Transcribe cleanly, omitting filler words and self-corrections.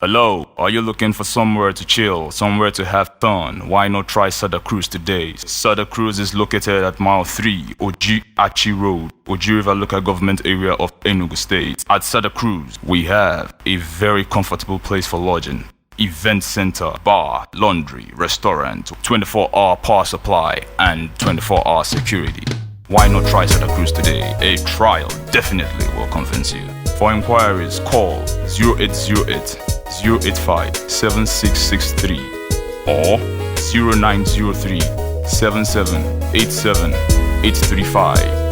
Hello, are you looking for somewhere to chill, somewhere to have fun? Why not try Sada Cruz today? Sada Cruz is located at mile 3, Oguguo Achi Road, Oji-River local government area of Enugu State. At Sada Cruz, we have a very comfortable place for lodging, event center, bar, laundry, restaurant, 24-hour power supply, and 24-hour security. Why not try Sada Cruz today? A trial definitely will convince you. For inquiries, call 0808 085 7663 or 0903 7787 835.